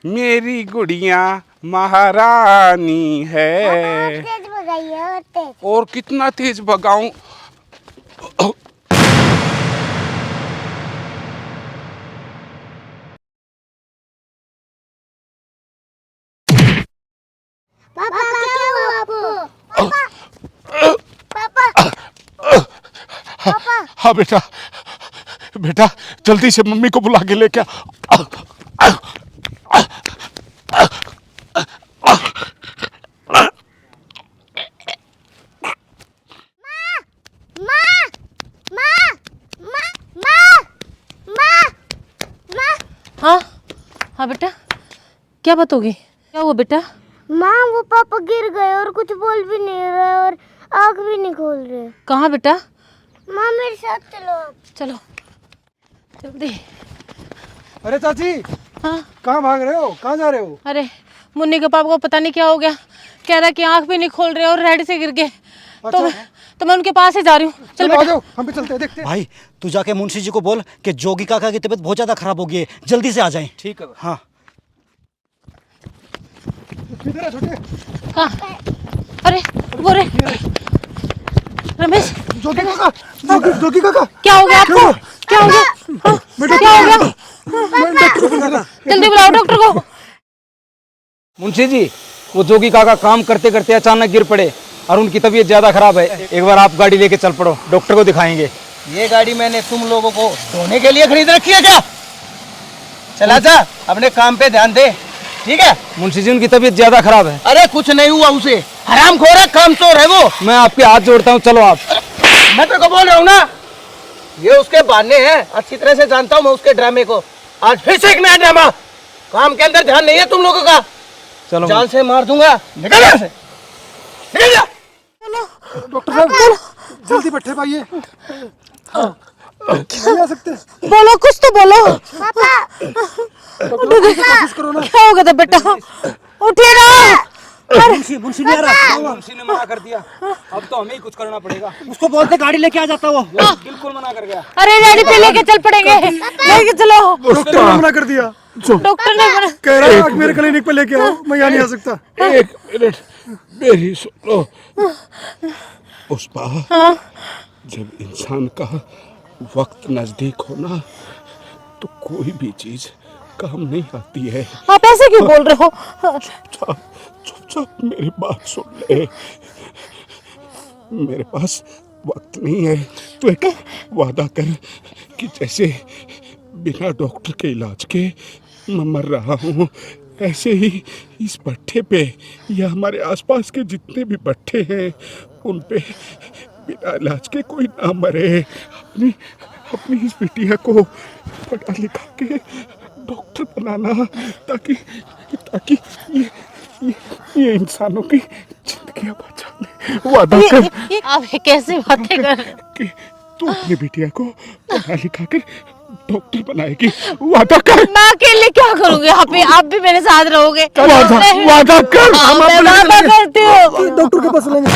मेरी गुड़िया महारानी है। तेज भगाइए और तेज। और कितना तेज भगाऊं? पापा क्या हुआ आपको? पापा पापा हाँ बेटा, बेटा जल्दी से मम्मी को बुला के लेके आ। हाँ हाँ बेटा, क्या बात होगी? क्या हुआ बेटा? माँ वो पापा गिर गए और कुछ बोल भी नहीं रहे और आँख भी नहीं खोल रहे। कहाँ बेटा? माँ मेरे साथ चलो। चलो जल्दी। अरे चाची, हाँ कहाँ भाग रहे हो? कहाँ जा रहे हो? अरे मुन्नी के पापा को पता नहीं क्या हो गया, कह रहा कि आँख भी नहीं खोल रहे और रेड से गिर गए। तो मैं उनके पास ही जा रही हूँ। चल चलो आ बेटा। जाओ, हम भी चलते हैं, देखते हैं। भाई तू जाके मुंशी जी को बोल कि जोगी काका की तबीयत बहुत ज्यादा खराब हो गई है, जल्दी से आ जाएं। ठीक है। हाँ किधर है छोटे? कहाँ? अरे वो रे रमेश, जोगी काका, जोगी काका। क्या हो गया आपको? क्या हो गया? हाँ, क्या हो गया? जल्दी बुलाओ डॉक्टर को। मुंशी जी, वो जोगी काका काम करते करते अचानक गिर पड़े और उनकी तबीयत ज्यादा खराब है। एक बार आप गाड़ी लेके चल पड़ो, डॉक्टर को दिखाएंगे। ये गाड़ी मैंने तुम लोगों को धोने के लिए खरीद रखी है क्या? चला जा, अपने काम पे ध्यान दे, ठीक है? मुंशी जी, उनकी तबीयत ज्यादा खराब है। अरे कुछ नहीं हुआ उसे, हरामखोर है, कामचोर है वो। मैं आपके हाथ जोड़ता हूँ, चलो आप। मैं तेरे को बोल रहा हूँ ना, ये उसके बहाने हैं, अच्छी तरह से जानता हूँ मैं उसके ड्रामे को। आज फिर से एक नया ड्रामा। काम के अंदर ध्यान नहीं है तुम लोगों का, चलो जान से मार दूंगा। निकल यहाँ से, निकल जा। डॉक्टर साहब जल्दी बैठे पाइए। नहीं आ सकते? बोलो, कुछ तो बोलो। कोशिश करो ना। क्या हो गया था बेटा? उठिए ना। मुंशी नहीं आ रहा। मुंशी ने मना कर दिया, अब तो हमें ही कुछ करना पड़ेगा। उसको बोलते गाड़ी लेके आ जाता वो। बिल्कुल मना कर गया। अरे गाड़ी पे लेके चल पड़ेंगे, लेके चलो। डॉक्टर ने मना कर दिया, डॉक्टर ने मना। कह रहा है मेरे क्लिनिक पे लेके आओ, मैं यहाँ नहीं आ सकता। एक मिनट मेरी सुनो पुष्पा। जब इंसान का वक्त नजदीक हो ना तो कोई भी चीज काम नहीं आती है। आप ऐसे क्यों बोल रहे हो? चुपचाप मेरी बात सुन ले। मेरे पास वक्त नहीं है, तो एक वादा कर कि जैसे बिना डॉक्टर के इलाज के मैं मर रहा हूँ, ऐसे ही इस भट्ठे पे या हमारे आसपास के जितने भी भट्ठे हैं उन पे बिना इलाज के कोई ना मरे। अपनी अपनी इस बिटिया को पढ़ा लिखा के डॉक्टर बनाना, ताकि ताकि ये इंसानों की जिंदगी बचा ले। वादा कर आप कैसे बातें कर रहे? कि तू अपनी बिटिया को पढ़ा लिखा कर डॉक्टर बनाएगी। वादा कर। मैं अकेले क्या करूंगी यहाँ पे? आप भी मेरे साथ रहोगे? वादा कर। हाँ, मैं वादा करती हूँ। डॉक्टर के पास लेंगे।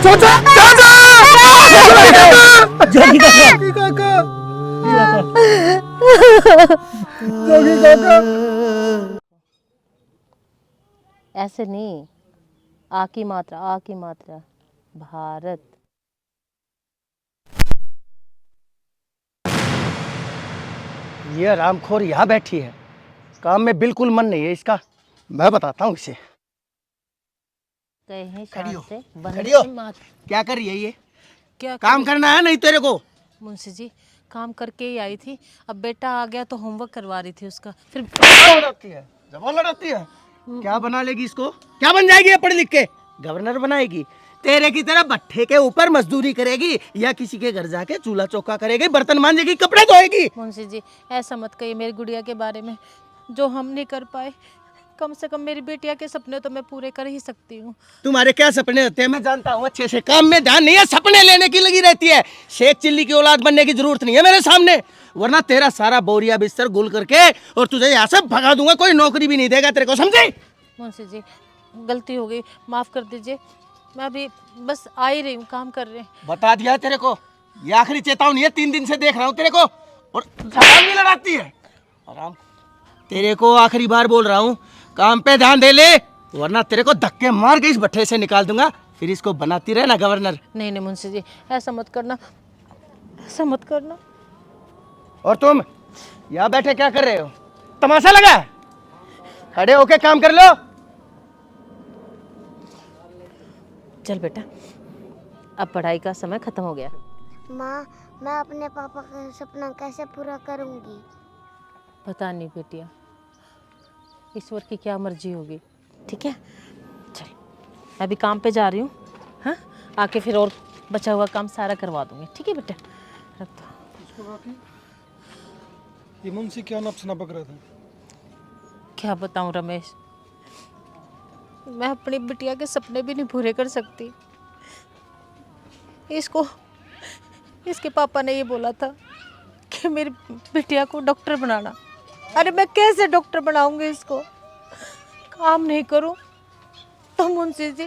जोगी काका, जोगी काका, जोगी काका। ऐसे नहीं, आ की मात्रा भारत। ये रामखोर यहाँ बैठी है, काम में बिल्कुल मन नहीं है इसका। मैं बताता हूँ इसे। गए हैं खड़ी हो, शान से खड़ी हो। वंदे मातरम। क्या कर रही है ये? क्या काम करना है नहीं तेरे को? मुंशी जी, काम करके ही आई थी, अब बेटा आ गया तो होमवर्क करवा रही थी उसका। फिर जबान लड़ाती है। क्या बना लेगी इसको? क्या बन जाएगी ये पढ़ लिख के? गवर्नर बनाएगी? तेरे की तरह भट्ठे के ऊपर मजदूरी करेगी या किसी के घर जाके चूल्हा चौका करेगी, बर्तन मांजेगी, कपड़े धोएगी? मुंशी जी ऐसा मत कहिए मेरी गुड़िया के बारे में। जो हम नहीं कर पाए, कम से कम मेरी बेटिया के सपने तो मैं पूरे कर ही सकती हूँ। तुम्हारे क्या सपने होते हैं मैं जानता हूँ अच्छे से। काम में ध्यान नहीं है, सपने लेने की लगी रहती है। शेख चिल्ली की औलाद बनने की जरूरत नहीं है मेरे सामने, वरना तेरा सारा बोरिया बिस्तर गुल करके और तुझे यहाँ से भगा दूंगा। कोई नौकरी भी नहीं देगा तेरे को, समझे? मुंशी जी गलती हो गई, माफ कर दीजिए। मैं अभी बस आ ही रही हूँ, काम कर रहे हैं। बता दिया तेरे को, ये आखिरी चेतावनी है। 3 दिन से देख रहा हूँ तेरे को, और जबान भी लड़ाती है। आराम तेरे को आखिरी बार बोल रहा हूँ, काम पे ध्यान दे ले, वरना तेरे को धक्के मार के इस भट्ठे से निकाल दूंगा। फिर इसको बनाती रहे ना गवर्नर। नहीं नहीं मुंशी जी, ऐसा मत करना, ऐसा मत करना। और तुम यहाँ बैठे क्या कर रहे हो? तमाशा लगा है? खड़े होके काम कर लो। चल बेटा, अब पढ़ाई का समय खत्म हो गया। माँ, मैं अपने पापा का सपना कैसे पूरा करूँगी? पता नहीं बेटिया, ईश्वर की क्या मर्जी होगी। ठीक है, चल मैं अभी काम पे जा रही हूँ। हाँ, आके फिर और बचा हुआ काम सारा करवा दूंगी। ठीक है बेटा, रख दो। ये मुंशी क्या नप सना पक रहा था? क्या बताऊँ रमेश, मैं अपनी बिटिया के सपने भी नहीं पूरे कर सकती। इसके पापा ने ये बोला था कि मेरी बिटिया को डॉक्टर बनाना। अरे मैं कैसे डॉक्टर बनाऊंगी इसको? काम नहीं करूं तो मुंशी जी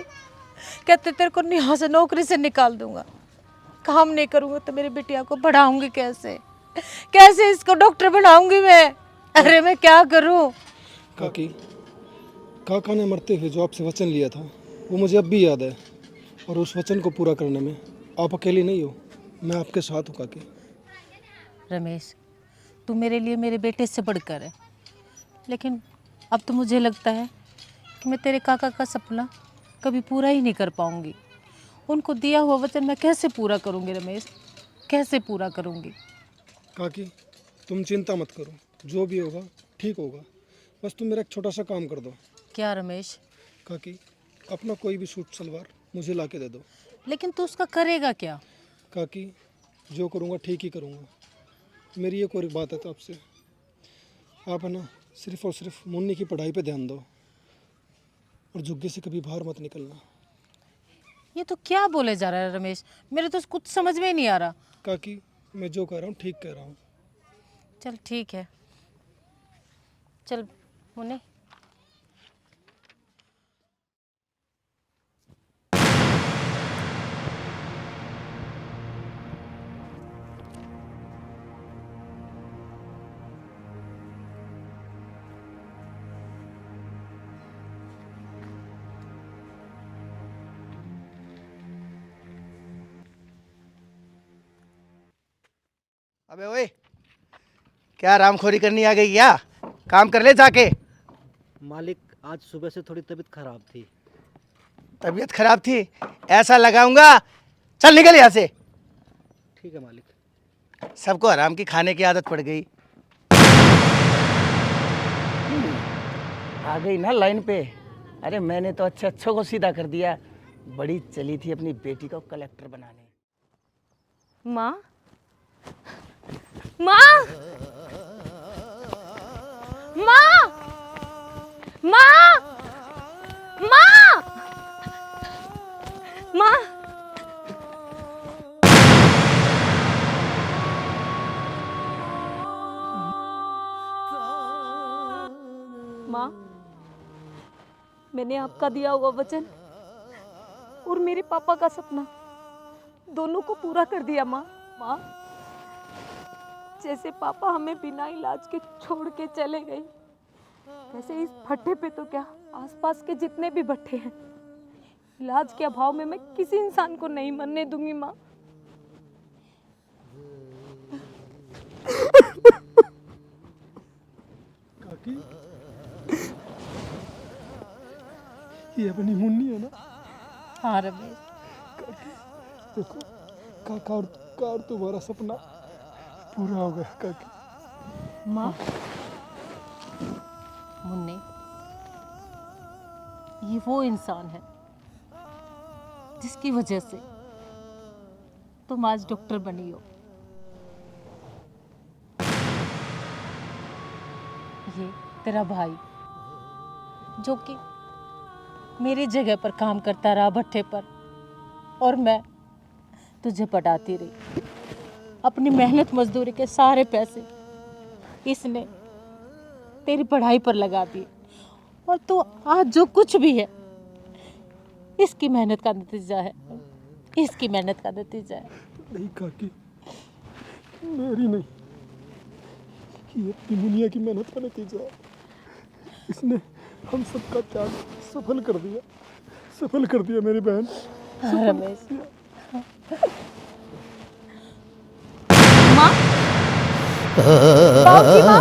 कहते तेरे को यहाँ से नौकरी से निकाल दूंगा। काम नहीं करूंगा तो मेरी बिटिया को पढ़ाऊंगी कैसे? कैसे इसको डॉक्टर बनाऊंगी मैं? अरे मैं क्या करूं? काकी, काका ने मरते हुए जो आपसे वचन लिया था वो मुझे अब भी याद है, और उस वचन को पूरा करने में आप अकेली नहीं हो, मैं आपके साथ हूँ काकी। रमेश, तू मेरे लिए मेरे बेटे से बढ़कर है, लेकिन अब तो मुझे लगता है कि मैं तेरे काका का सपना कभी पूरा ही नहीं कर पाऊंगी। उनको दिया हुआ वचन मैं कैसे पूरा करूंगी रमेश, कैसे पूरा करूंगी? काकी, तुम चिंता मत करो, जो भी होगा ठीक होगा। बस तुम मेरा एक छोटा सा काम कर दो। क्या रमेश? काकी, अपना कोई भी सूट सलवार मुझे ला के दे दो। लेकिन तू उसका करेगा क्या? काकी, जो करूँगा ठीक ही करूँगा। मेरी एक और बात है तो आपसे, आप है ना सिर्फ और सिर्फ मुन्नी की पढ़ाई पे ध्यान दो, और झुग्गी से कभी बाहर मत निकलना। ये तो क्या बोले जा रहा है रमेश, मेरे तो कुछ समझ में ही नहीं आ रहा। काकी, मैं जो कह रहा हूँ ठीक कह रहा हूँ। चल ठीक है, चल मुन्नी। अबे ओए, क्या रामखोरी करनी आ गई क्या? काम कर ले जाके। मालिक, आज सुबह से थोड़ी तबीयत खराब थी। तबीयत खराब थी? ऐसा लगाऊंगा, चल निकल यहाँ से। ठीक है मालिक। सबको आराम की खाने की आदत पड़ गई। आ गई ना लाइन पे। अरे मैंने तो अच्छे को सीधा कर दिया। बड़ी चली थी अपनी बेटी को कलेक्टर बनाने। माँ, माँ, माँ, माँ, माँ, माँ, माँ, मैंने आपका दिया हुआ वचन और मेरे पापा का सपना दोनों को पूरा कर दिया माँ। माँ, जैसे पापा हमें बिना इलाज के छोड़ के चले गए, वैसे इस भट्ठे पे तो क्या, आसपास के जितने भी भट्ठे हैं, इलाज के अभाव में मैं किसी इंसान को नहीं मरने दूंगी माँ। काकी, ये अपनी मुन्नी है ना? हाँ रमेश, देखो, काका और तुम्हारा सपना पूरा हो गया काकी। माँ, मुन्नी, ये वो इंसान है जिसकी वजह से तुम आज डॉक्टर बनी हो। ये तेरा भाई जो कि मेरी जगह पर काम करता रहा भट्ठे पर, और मैं तुझे पढ़ाती रही। अपनी मेहनत मजदूरी के सारे पैसे इसने तेरी पढ़ाई पर लगा दिए, और तू आज जो कुछ भी है इसकी मेहनत का नतीजा है, इसकी मेहनत का नतीजा है। नहीं काकी, मेरी नहीं, ये अपनी मुनिया की मेहनत का नतीजा है। इसने हम सबका त्याग सफल कर दिया मेरी बहन। रमेश, माँ, बाबूजी, माँ,